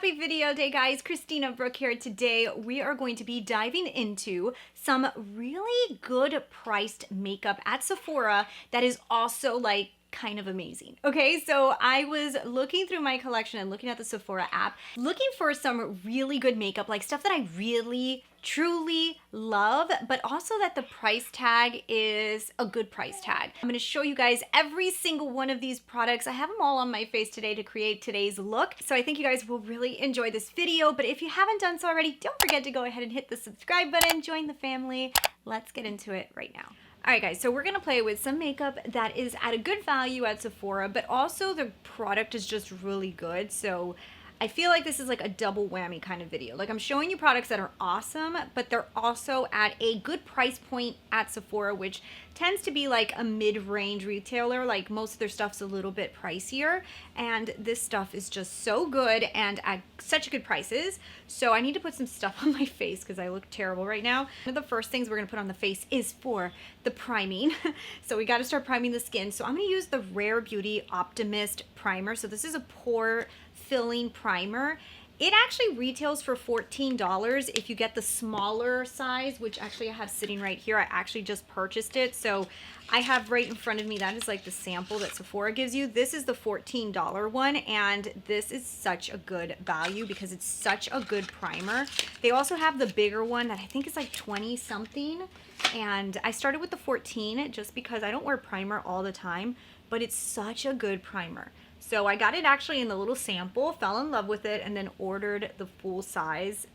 Happy video day, guys. Christina, Brooke here. Today we are going to be diving into some really good priced makeup at Sephora that is also like kind of amazing. Okay, so I was looking through my collection and looking at the Sephora app, looking for some really good makeup, like stuff that I really truly love, but also that the price tag is a good price tag. I'm going to show you guys every single one of these products. I have them all on my face today to create today's look, so I think you guys will really enjoy this video. But if you haven't done so already, don't forget to go ahead and hit the subscribe button, join the family. Let's get into it right now. All right, guys, so we're gonna play with some makeup that is at a good value at Sephora, but also the product is just really good. So I feel like this is like a double whammy kind of video. Like, I'm showing you products that are awesome, but they're also at a good price point at Sephora, which tends to be like a mid-range retailer. Like, most of their stuff's a little bit pricier, and this stuff is just so good and at such good prices. So I need to put some stuff on my face because I look terrible right now. One of the first things we're gonna put on the face is for the priming. So we gotta start priming the skin. So I'm gonna use the Rare Beauty Optimist Primer. So this is a pore filling primer. It actually retails for $14 if you get the smaller size, which actually I have sitting right here. I actually just purchased it. So I have right in front of me, that is like the sample that Sephora gives you. This is the $14 one, and this is such a good value because it's such a good primer. They also have the bigger one that I think is like 20 something. And I started with the 14 just because I don't wear primer all the time, but it's such a good primer. So I got it actually in the little sample, fell in love with it, and then ordered the full size,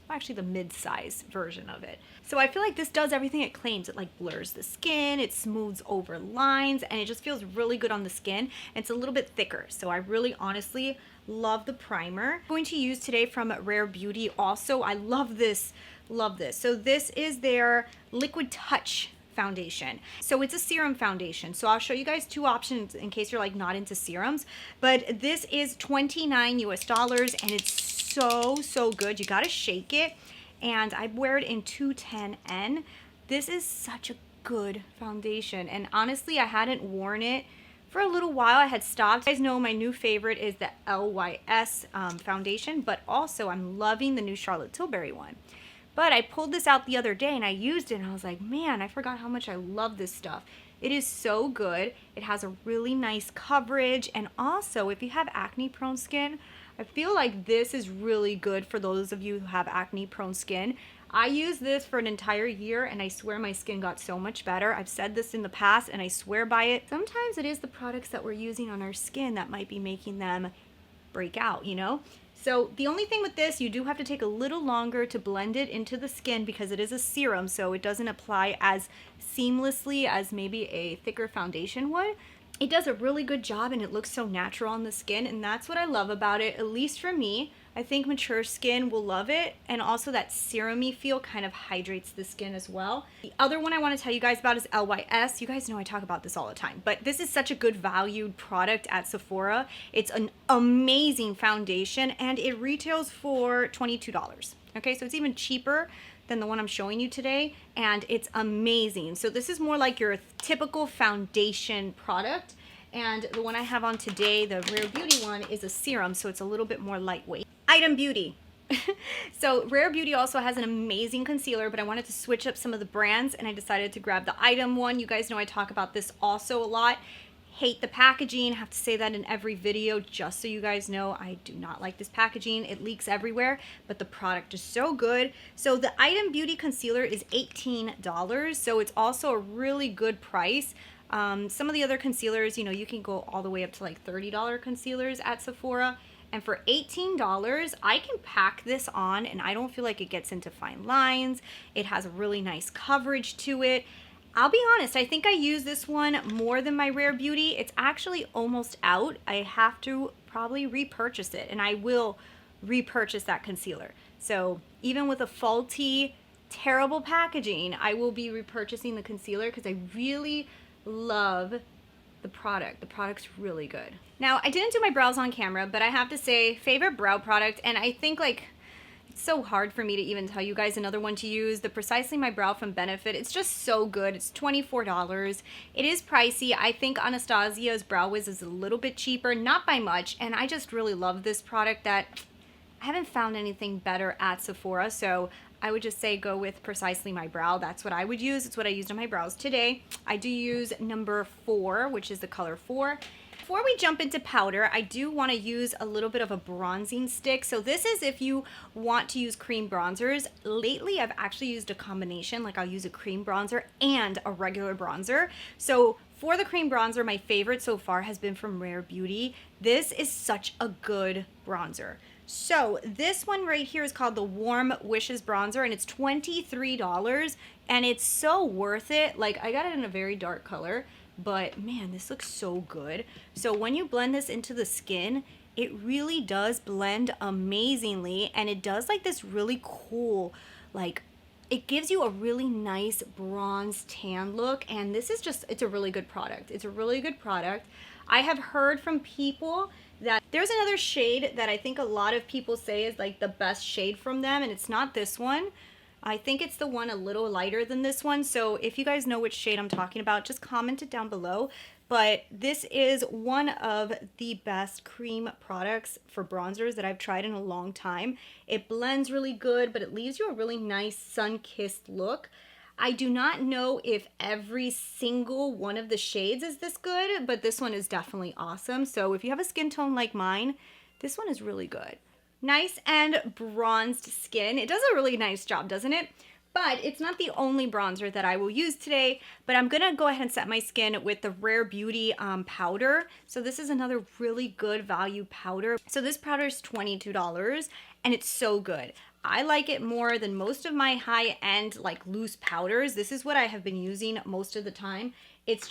actually the mid-size version of it. So I feel like this does everything it claims. It like blurs the skin, it smooths over lines, and it just feels really good on the skin. And it's a little bit thicker. So I really honestly love the primer. I'm going to use today from Rare Beauty also. I love this, love this. So this is their Liquid Touch foundation. So it's a serum foundation. So I'll show you guys two options in case you're like not into serums, but this is $29 US, and it's so good. You gotta shake it, and I wear it in 210N. This is such a good foundation, and honestly I hadn't worn it for a little while. I had stopped. You guys know my new favorite is the LYS foundation, but also I'm loving the new Charlotte Tilbury one. But I pulled this out the other day and I used it and I was like, man, I forgot how much I love this stuff. It is so good. It has a really nice coverage. And also, if you have acne prone skin, I feel like this is really good for those of you who have acne prone skin. I used this for an entire year and I swear my skin got so much better. I've said this in the past and I swear by it. Sometimes it is the products that we're using on our skin that might be making them break out, you know? So the only thing with this, you do have to take a little longer to blend it into the skin because it is a serum, so it doesn't apply as seamlessly as maybe a thicker foundation would. It does a really good job and it looks so natural on the skin, and that's what I love about it, at least for me. I think mature skin will love it, and also that serum-y feel kind of hydrates the skin as well. The other one I want to tell you guys about is LYS. You guys know I talk about this all the time, but this is such a good valued product at Sephora. It's an amazing foundation, and it retails for $22. Okay, so it's even cheaper than the one I'm showing you today, and it's amazing. So this is more like your typical foundation product, and the one I have on today, the Rare Beauty one, is a serum, so it's a little bit more lightweight. Item Beauty. So Rare Beauty also has an amazing concealer, but I wanted to switch up some of the brands, and I decided to grab the Item one. You guys know I talk about this also a lot. Hate the packaging. I have to say that in every video just so you guys know I do not like this packaging. It leaks everywhere, but the product is so good. So the Item Beauty concealer is $18, so it's also a really good price. Some of the other concealers, you know, you can go all the way up to like $30 concealers at Sephora. And for $18, I can pack this on and I don't feel like it gets into fine lines. It has a really nice coverage to it. I'll be honest, I think I use this one more than my Rare Beauty. It's actually almost out. I have to probably repurchase it, and I will repurchase that concealer. So even with a faulty, terrible packaging, I will be repurchasing the concealer because I really love the product. The product's really good. Now, I didn't do my brows on camera, but I have to say, favorite brow product, and I think like it's so hard for me to even tell you guys another one to use, the Precisely My Brow from Benefit. It's just so good. It's $24. It is pricey. I think Anastasia's Brow Wiz is a little bit cheaper, not by much, and I just really love this product that I haven't found anything better at Sephora, so I would just say go with Precisely My Brow. That's what I would use. It's what I used on my brows today. I do use number 4, which is the color 4. Before we jump into powder, I do want to use a little bit of a bronzing stick. So this is if you want to use cream bronzers. Lately, I've actually used a combination, like I'll use a cream bronzer and a regular bronzer. So for the cream bronzer, my favorite so far has been from Rare Beauty. This is such a good bronzer. So this one right here is called the Warm Wishes Bronzer, and it's $23, and it's so worth it. Like, I got it in a very dark color, but man, this looks so good. So when you blend this into the skin, it really does blend amazingly, and it does like this really cool, like, it gives you a really nice bronze tan look, and this is just, it's a really good product. It's a really good product. I have heard from people that there's another shade that I think a lot of people say is like the best shade from them, and it's not this one. I think it's the one a little lighter than this one. So if you guys know which shade I'm talking about, just comment it down below. But this is one of the best cream products for bronzers that I've tried in a long time. It blends really good, but it leaves you a really nice sun-kissed look. I do not know if every single one of the shades is this good, but this one is definitely awesome. So if you have a skin tone like mine, this one is really good. Nice and bronzed skin. It does a really nice job, doesn't it? But it's not the only bronzer that I will use today, but I'm gonna go ahead and set my skin with the Rare Beauty powder. So this is another really good value powder. So this powder is $22, and it's so good. I like it more than most of my high-end like loose powders. This is what I have been using most of the time. It's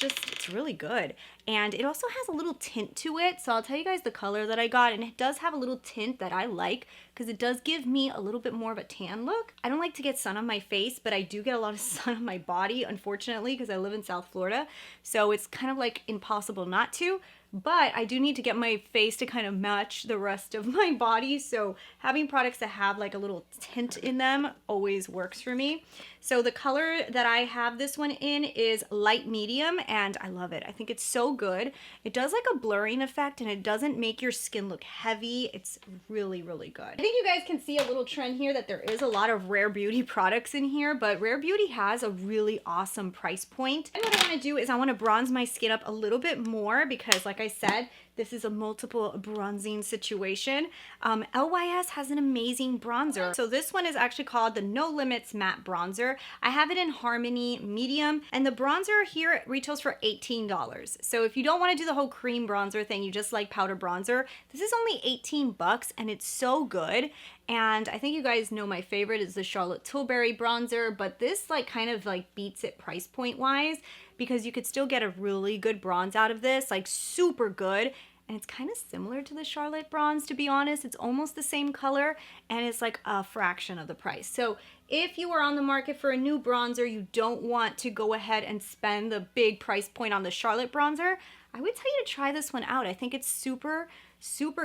really good. And it also has a little tint to it. So I'll tell you guys the color that I got, and it does have a little tint that I like because it does give me a little bit more of a tan look. I don't like to get sun on my face, but I do get a lot of sun on my body, unfortunately, because I live in South Florida. So it's kind of like impossible not to. But I do need to get my face to kind of match the rest of my body. So having products that have like a little tint in them always works for me. So the color that I have this one in is light medium, and I love it. I think it's so good. It does like a blurring effect, and it doesn't make your skin look heavy. It's really, really good. I think you guys can see a little trend here that there is a lot of Rare Beauty products in here, but Rare Beauty has a really awesome price point. And what I want to do is I want to bronze my skin up a little bit more because, like I said, this is a multiple bronzing situation. LYS has an amazing bronzer. So this one is actually called the No Limits Matte Bronzer. I have it in Harmony Medium, and the bronzer here retails for $18. So if you don't want to do the whole cream bronzer thing, you just like powder bronzer, this is only 18 bucks, and it's so good. And I think you guys know my favorite is the Charlotte Tilbury bronzer, but this like kind of like beats it price point wise, because you could still get a really good bronze out of this, like super good. And it's kind of similar to the Charlotte bronze, to be honest. It's almost the same color, and it's like a fraction of the price. So if you are on the market for a new bronzer, you don't want to go ahead and spend the big price point on the Charlotte bronzer, I would tell you to try this one out. I think it's super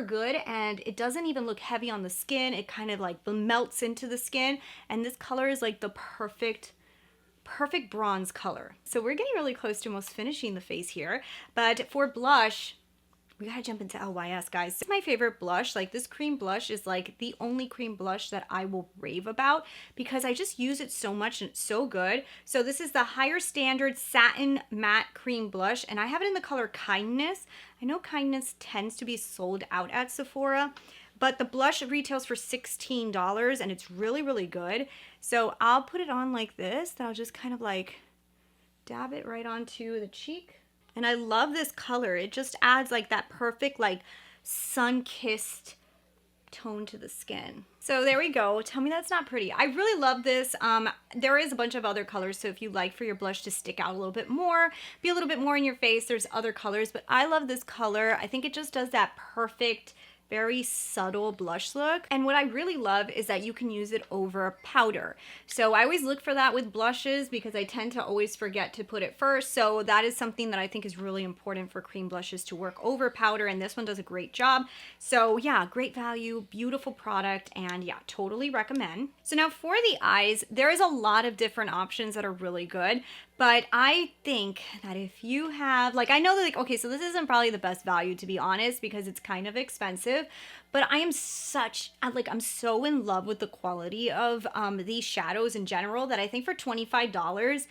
good, and it doesn't even look heavy on the skin. It kind of like melts into the skin, and this color is like the perfect bronze color. So we're getting really close to almost finishing the face here. But for blush, we gotta jump into LYS, guys. This is my favorite blush. Like, this cream blush is like the only cream blush that I will rave about because I just use it so much and it's so good. So this is the Higher Standard Satin Matte Cream Blush, and I have it in the color Kindness. I know Kindness tends to be sold out at Sephora, but the blush retails for $16, and it's really, really good. So I'll put it on like this, and I'll just kind of like dab it right onto the cheek. And I love this color. It just adds like that perfect like sun-kissed tone to the skin. So there we go. Tell me that's not pretty. I really love this. There is a bunch of other colors, so if you like for your blush to stick out a little bit more, be a little bit more in your face, there's other colors, but I love this color. I think it just does that perfect, very subtle blush look. And what I really love is that you can use it over powder. So I always look for that with blushes because I tend to always forget to put it first. So that is something that I think is really important for cream blushes, to work over powder, and this one does a great job. So yeah, great value, beautiful product, and yeah, totally recommend. So now for the eyes, there is a lot of different options that are really good, But I think that if you have, like, I know that, like, okay, so this isn't probably the best value, to be honest, because it's kind of expensive, but I'm so in love with the quality of these shadows in general that I think for $25,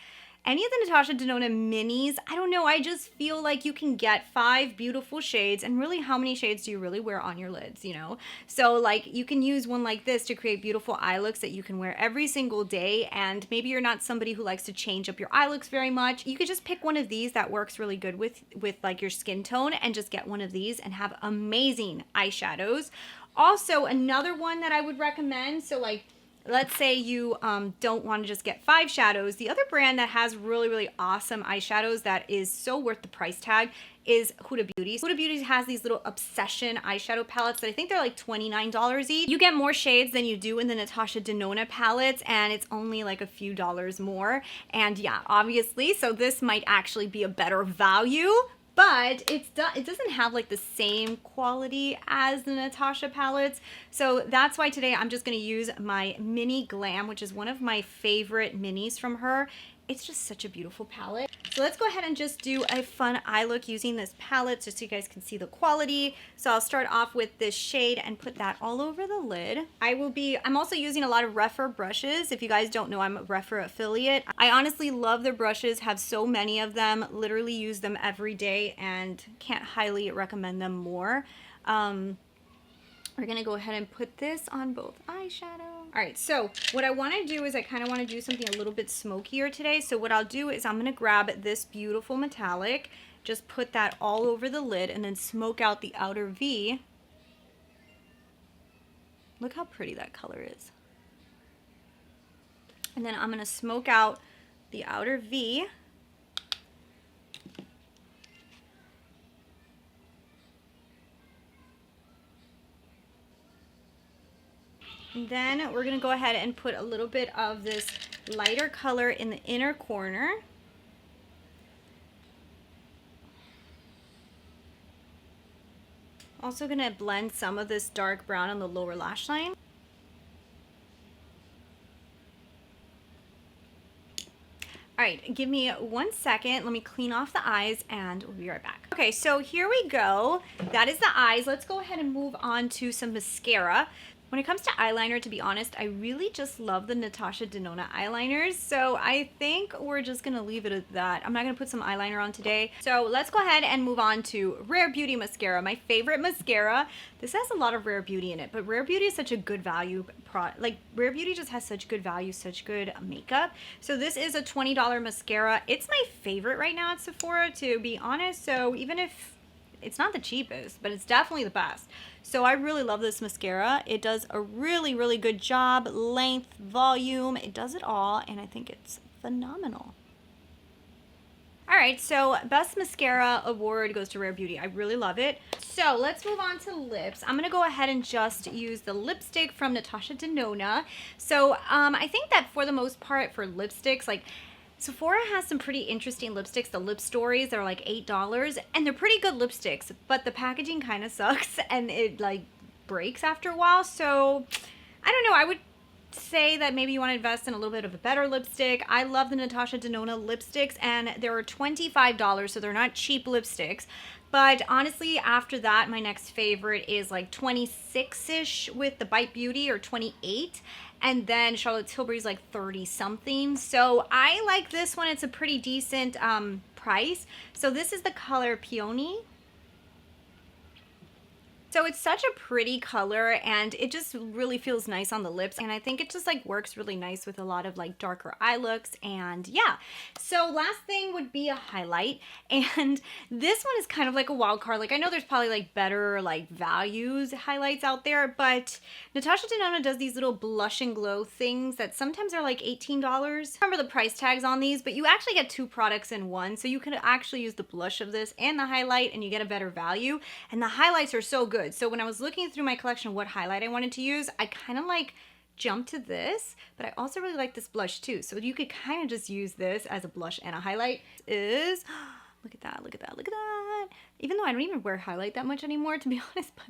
any of the Natasha Denona minis, I don't know, I just feel like you can get 5 beautiful shades, and really, how many shades do you really wear on your lids, you know? So like, you can use one like this to create beautiful eye looks that you can wear every single day, and maybe you're not somebody who likes to change up your eye looks very much. You could just pick one of these that works really good with like your skin tone, and just get one of these and have amazing eyeshadows. Also, another one that I would recommend, so like, let's say you don't want to just get 5 shadows. The other brand that has really, really awesome eyeshadows that is so worth the price tag is Huda Beauty. Huda Beauty has these little Obsession eyeshadow palettes that I think they're like $29 each. You get more shades than you do in the Natasha Denona palettes, and it's only like a few dollars more. And yeah, obviously, so this might actually be a better value, but it doesn't have like the same quality as the Natasha palettes. So that's why today I'm just gonna use my Mini Glam, which is one of my favorite minis from her. It's just such a beautiful palette. So let's go ahead and just do a fun eye look using this palette just so you guys can see the quality. So I'll start off with this shade and put that all over the lid. I'm also using a lot of Refer brushes. If you guys don't know, I'm a Refer affiliate. I honestly love their brushes, have so many of them, literally use them every day, and can't highly recommend them more. We're gonna go ahead and put this on both eyeshadow. All right, so what I wanna do is I kinda wanna do something a little bit smokier today. So what I'll do is I'm gonna grab this beautiful metallic, just put that all over the lid, and then smoke out the outer V. Look how pretty that color is. And then I'm gonna smoke out the outer V. And then we're gonna go ahead and put a little bit of this lighter color in the inner corner. Also gonna blend some of this dark brown on the lower lash line. All right, give me 1 second. Let me clean off the eyes and we'll be right back. Okay, so here we go. That is the eyes. Let's go ahead and move on to some mascara. When it comes to eyeliner, to be honest, I really just love the Natasha Denona eyeliners. So I think we're just gonna leave it at that. I'm not gonna put some eyeliner on today. So let's go ahead and move on to Rare Beauty mascara, my favorite mascara. This has a lot of Rare Beauty in it, but Rare Beauty is such a good value product. Like, Rare Beauty just has such good value, such good makeup. So this is a $20 mascara. It's my favorite right now at Sephora, to be honest. So even if it's not the cheapest, but it's definitely the best. So I really love this mascara. It does a really, really good job. Length, volume, it does it all, and I think it's phenomenal. All right, so Best Mascara Award goes to Rare Beauty. I really love it. So let's move on to lips. I'm gonna go ahead and just use the lipstick from Natasha Denona. So I think that for the most part for lipsticks, like, Sephora has some pretty interesting lipsticks. The Lip Stories, they're like $8, and they're pretty good lipsticks, but the packaging kind of sucks, and it like breaks after a while. So I don't know, I would say that maybe you want to invest in a little bit of a better lipstick. I love the Natasha Denona lipsticks, and they're $25, so they're not cheap lipsticks. But honestly, after that, my next favorite is like 26-ish with the Bite Beauty, or 28. And then Charlotte Tilbury's like 30 something. So I like this one. It's a pretty decent price. So this is the color Peony. So it's such a pretty color, and it just really feels nice on the lips, and I think it just like works really nice with a lot of like darker eye looks. And yeah, so last thing would be a highlight, and this one is kind of like a wild card. Like, I know there's probably like better like values highlights out there, but Natasha Denona does these little blush and glow things that sometimes are like $18. Remember the price tags on these, but you actually get 2 products in one, so you can actually use the blush of this and the highlight, and you get a better value. And the highlights are so good. So when I was looking through my collection what highlight I wanted to use, I kind of like jumped to this, but I also really like this blush too. So you could kind of just use this as a blush and a highlight. Look at that, look at that, look at that. Even though I don't even wear highlight that much anymore, to be honest, but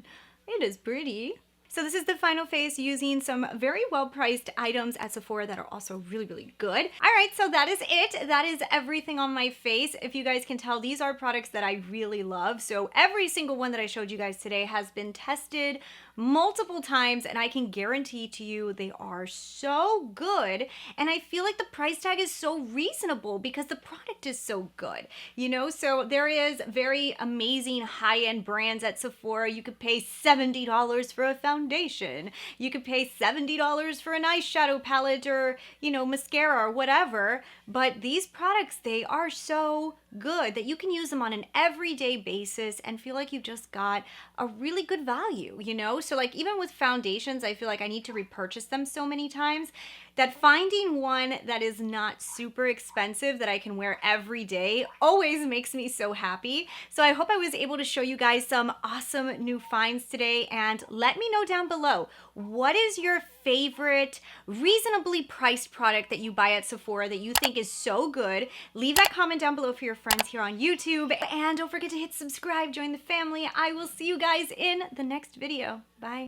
it is pretty. So this is the final face using some very well-priced items at Sephora that are also really, really good. All right, so that is it. That is everything on my face. If you guys can tell, these are products that I really love. So every single one that I showed you guys today has been tested multiple times, and I can guarantee to you they are so good. And I feel like the price tag is so reasonable because the product is so good, you know? So there is very amazing high-end brands at Sephora. You could pay $70 for a foundation. You could pay $70 for an eyeshadow palette or, you know, mascara or whatever. But these products, they are so good that you can use them on an everyday basis and feel like you just got a really good value, you know? So like even with foundations, I feel like I need to repurchase them so many times that finding one that is not super expensive that I can wear every day always makes me so happy. So I hope I was able to show you guys some awesome new finds today, and let me know down below, what is your favorite reasonably priced product that you buy at Sephora that you think is so good? Leave that comment down below for your friends here on YouTube, and don't forget to hit subscribe, join the family. I will see you guys in the next video. Bye.